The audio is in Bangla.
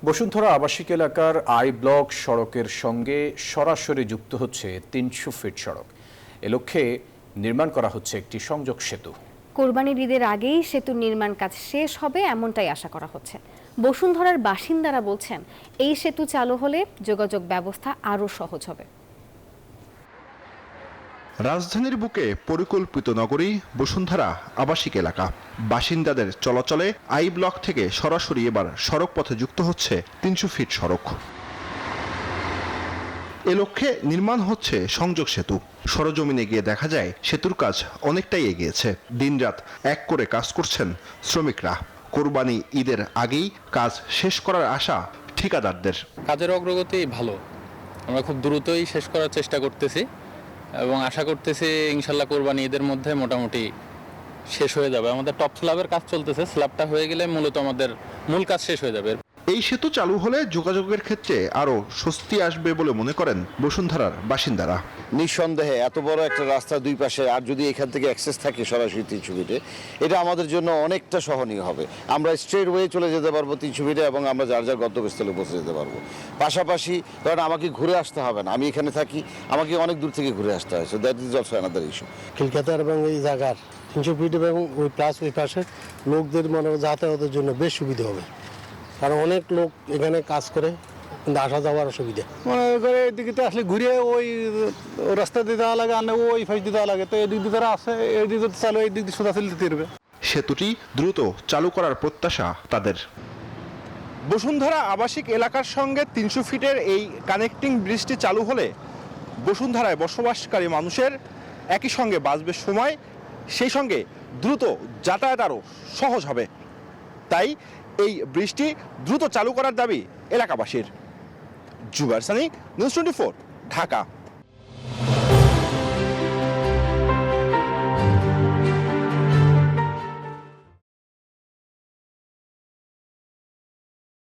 বসুন্ধরা আবাসিক এলাকার আই ব্লক সড়কের সঙ্গে সরাসরি যুক্ত হচ্ছে ৩০০ ফিট সড়ক। এ লক্ষ্যে নির্মাণ করা হচ্ছে একটি সংযোগ সেতু। কোরবানির ঈদের আগেই সেতুর নির্মাণ কাজ শেষ হবে এমনটাই আশা করা হচ্ছে। বসুন্ধরার বাসিন্দারা বলছেন, এই সেতু চালু হলে যোগাযোগ ব্যবস্থা আরও সহজ হবে। রাজধানীর বুকে পরিকল্পিত নগরী বসুন্ধরা আবাসিক এলাকা। বাসিন্দাদের চলাচলে আই ব্লক থেকে সরাসরি এবার সড়ক পথে যুক্ত হচ্ছে ৩০০ ফিট সড়ক। এ লক্ষ্যে নির্মাণ হচ্ছে সংযোগ সেতু। সরজমিনে গিয়ে দেখা যায় সেতুর কাজ অনেকটাই এগিয়েছে। দিনরাত এক করে কাজ করছেন শ্রমিকরা। কোরবানি ঈদের আগেই কাজ শেষ করার আশা ঠিকাদারদের। কাজের অগ্রগতি ভালো, আমরা খুব দ্রুতই শেষ করার চেষ্টা করতেছি এবং আশা করতেছি ইনশাল্লাহ কোরবানি ঈদের মধ্যে মোটামুটি শেষ হয়ে যাবে। আমাদের টপ স্ল্যাবের কাজ চলতেছে, স্ল্যাবটা হয়ে গেলে মূলত আমাদের মূল কাজ শেষ হয়ে যাবে। এই সেতু চালু হলে যোগাযোগের ক্ষেত্রে আরও স্বস্তি আসবে বলে মনে করেন বসুন্ধরার বাসিন্দারা। নিঃসন্দেহে এত বড় একটা রাস্তা দুই পাশে, আর যদি এখান থেকে অ্যাক্সেস থাকে সরাসরি ৩০০ ফিটে, এটা আমাদের জন্য অনেকটা সহনীয় হবে। আমরা স্ট্রেট ওয়ে চলে যেতে পারবো ৩০০ ফিটে এবং আমরা যার যার গন্তব্যস্থলে পৌঁছে যেতে পারবো। পাশাপাশি কারণ আমাকে ঘুরে আসতে হবে না, আমি এখানে থাকি, আমাকে অনেক দূর থেকে ঘুরে আসতে হয়। So that is also another issue. খিলখাতার এবং এই জায়গার ৩০০ ফিট এবং ওই প্লাস ওই পাশে লোকদের যাতায়াতের জন্য বেশ সুবিধা হবে, কারণ অনেক লোক এখানে কাজ করে, কিন্তু আসা যাওয়ার অসুবিধা। মনে করে এদিকে তো আসলে ঘুরে ওই রাস্তা দিয়ে দেওয়া লাগে, আর ওই ফাইস দিয়ে দেওয়া লাগে, তো এদিক দিয়ে তারা আসে, এদিক দিয়ে চালু, এই দিক দিয়ে সোজা চলতে পারবে। সেতুটি দ্রুত চালু করার প্রত্যাশা তাদের। বসুন্ধরা আবাসিক এলাকার সঙ্গে ৩০০ ফিটের এই কানেক্টিং ব্রিজটি চালু হলে বসুন্ধরায় বসবাসকারী মানুষের একই সঙ্গে বাঁচবে সময়, সেই সঙ্গে দ্রুত যাতায়াত আরও সহজ হবে। তাই এই ব্রিজটি দ্রুত চালু করার দাবি এলাকাবাসীর। জুবায়ের সানি, নিউজ 24, ঢাকা।